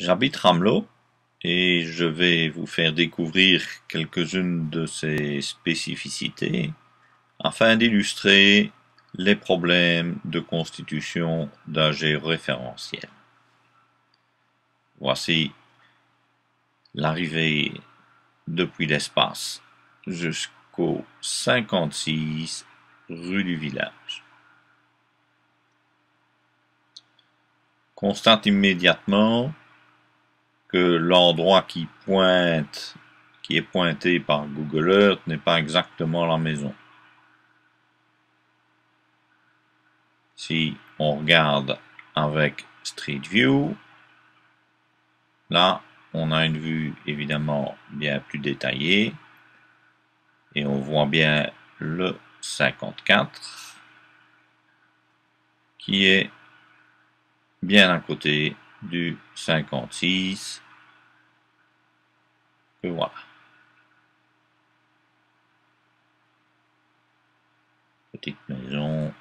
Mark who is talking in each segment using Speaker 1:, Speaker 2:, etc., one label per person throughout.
Speaker 1: J'habite Ramelot et je vais vous faire découvrir quelques-unes de ses spécificités afin d'illustrer les problèmes de constitution d'un géoréférentiel. Voici l'arrivée depuis l'espace jusqu'au 56 rue du Village. Constate immédiatement que l'endroit qui est pointé par Google Earth n'est pas exactement la maison. Si on regarde avec Street View, là on a une vue évidemment bien plus détaillée et on voit bien le 54 qui est bien à côté du 56 que voilà. Petite maison.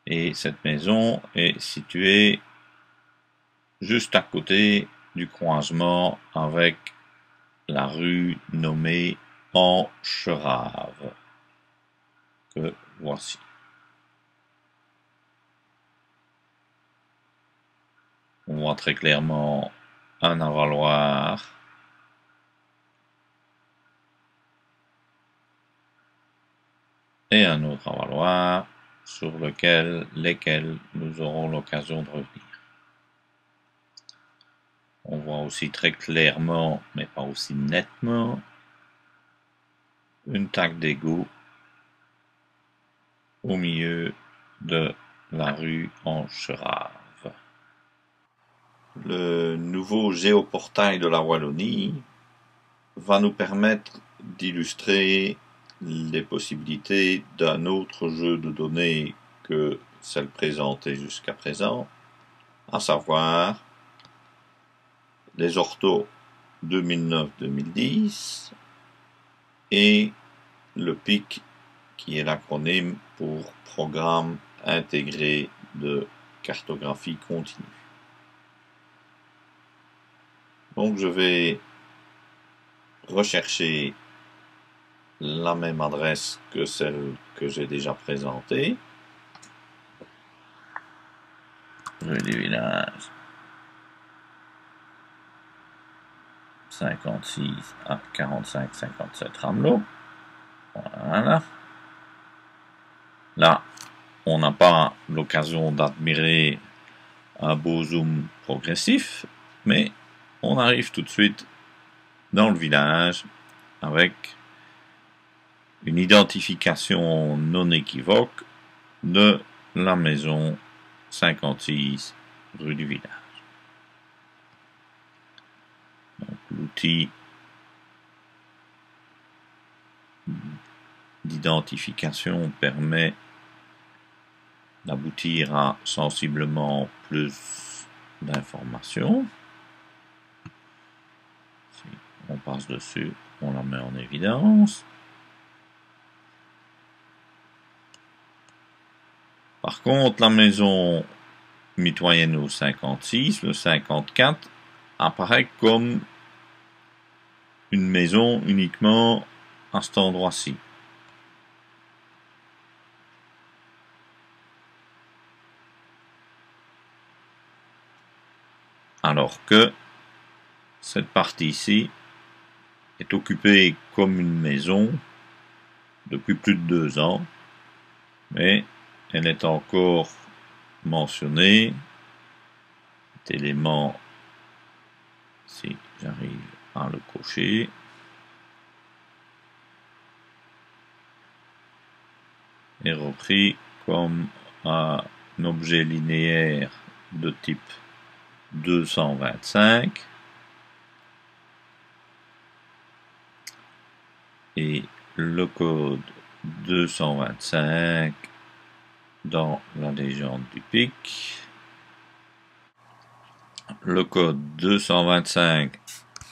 Speaker 1: Et cette maison est située juste à côté du croisement avec la rue nommée Ancherave, que voici. On voit très clairement un avaloir et un autre avaloir sur lesquels nous aurons l'occasion de revenir. On voit aussi très clairement, mais pas aussi nettement, une taque d'égout au milieu de la rue Ancherave. Le nouveau géoportail de la Wallonie va nous permettre d'illustrer les possibilités d'un autre jeu de données que celle présentée jusqu'à présent, à savoir les orthos 2009-2010 et le PIC qui est l'acronyme pour Programme intégré de cartographie continue. Donc je vais rechercher la même adresse que celle que j'ai déjà présentée. Rue du Village. 56 à 45-57 Ramelot. Voilà. Là, on n'a pas l'occasion d'admirer un beau zoom progressif, mais on arrive tout de suite dans le village avec une identification non équivoque de la maison 56 rue du Village. Donc l'outil d'identification permet d'aboutir à sensiblement plus d'informations. Si on passe dessus, on la met en évidence. Par contre, la maison mitoyenne au 56, le 54, apparaît comme une maison uniquement à cet endroit-ci. Alors que cette partie-ci est occupée comme une maison depuis plus de 2 ans, mais elle est encore mentionnée. Cet élément, si j'arrive à le cocher, est repris comme un objet linéaire de type 225 et le code 225 dans la légende du PIC. Le code 225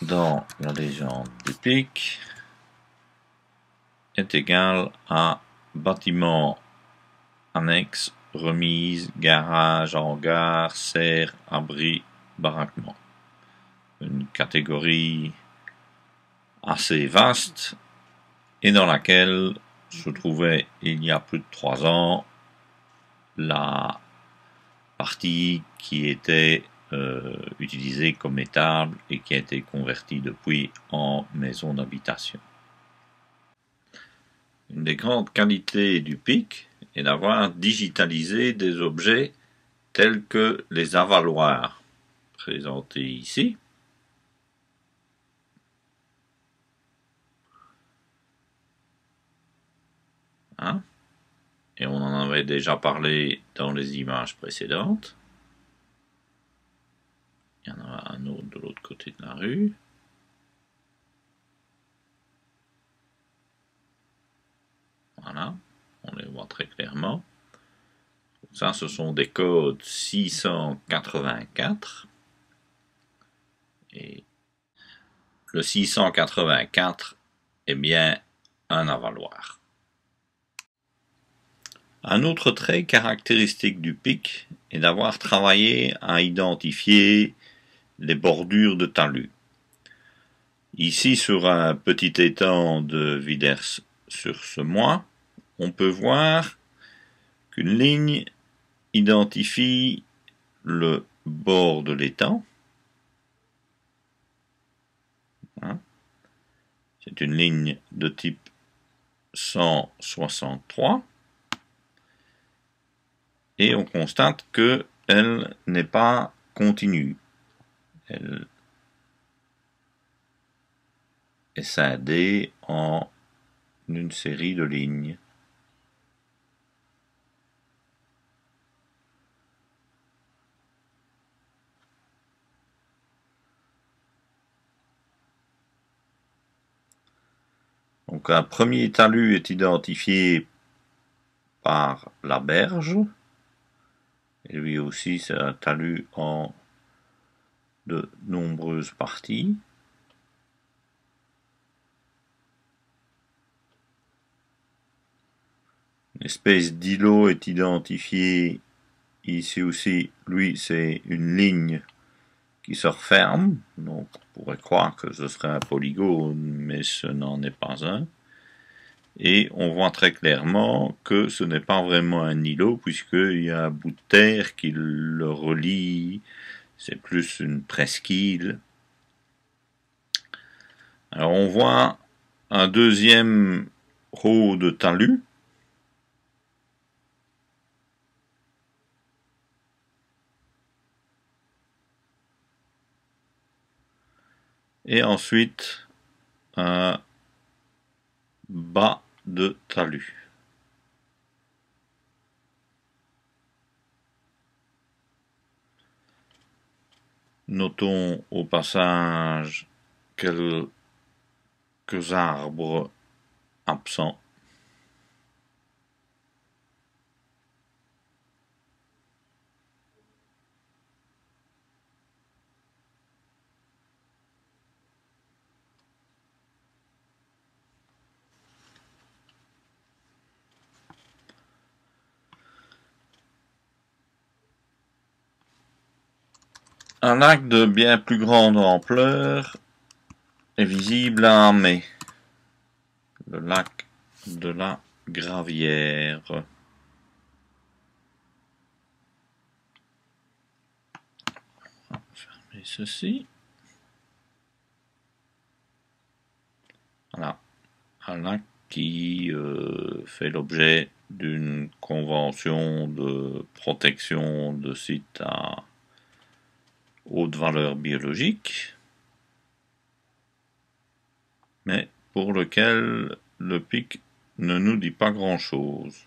Speaker 1: dans la légende du PIC est égal à bâtiment annexe remise, garage, hangar, serre, abri, baraquement. Une catégorie assez vaste et dans laquelle se trouvait il y a plus de 3 ans la partie qui était utilisée comme étable et qui a été convertie depuis en maison d'habitation. Une des grandes qualités du PIC est d'avoir digitalisé des objets tels que les avaloirs, présentés ici. Hein? Et on en avait déjà parlé dans les images précédentes. Il y en a un autre de l'autre côté de la rue. Voilà, on les voit très clairement. Ça, ce sont des codes 684. Et le 684 est bien un avaloir. Un autre trait caractéristique du PIC est d'avoir travaillé à identifier les bordures de talus. Ici, sur un petit étang de Widers-sur-Semois, on peut voir qu'une ligne identifie le bord de l'étang. C'est une ligne de type 163. Et on constate qu'elle n'est pas continue. Elle est scindée en une série de lignes. Donc un premier talus est identifié par la berge. Et lui aussi, c'est un talus en de nombreuses parties. Une espèce d'îlot est identifié ici aussi. Lui, c'est une ligne qui se referme. Donc, on pourrait croire que ce serait un polygone, mais ce n'en est pas un. Et on voit très clairement que ce n'est pas vraiment un îlot, puisqu'il y a un bout de terre qui le relie. C'est plus une presqu'île. Alors on voit un deuxième row de talus. Et ensuite un bas de talus. Notons au passage quelques arbres absents. Un lac de bien plus grande ampleur est visible à mai, le lac de la Gravière. On va fermer ceci. Voilà, un lac qui fait l'objet d'une convention de protection de sites à haute valeur biologique, mais pour lequel le PIC ne nous dit pas grand-chose.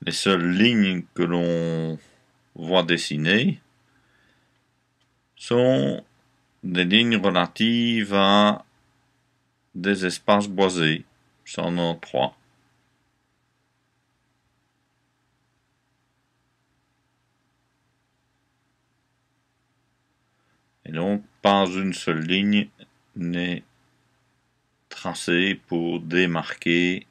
Speaker 1: Les seules lignes que l'on voit dessinées sont des lignes relatives à des espaces boisés. J'en ai 3. Et donc, pas une seule ligne n'est tracé pour démarquer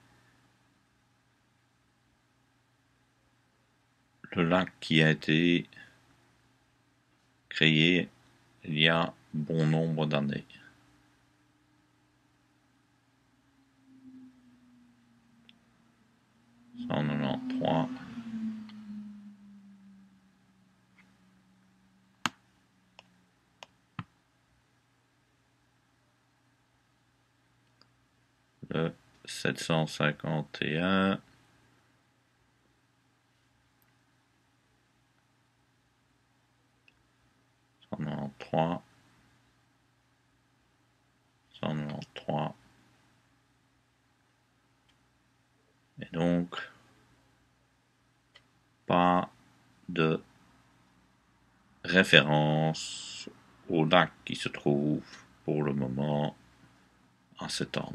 Speaker 1: le lac qui a été créé il y a bon nombre d'années. (193) le 751 193 193 et donc pas de référence au lac qui se trouve pour le moment en cet ordre.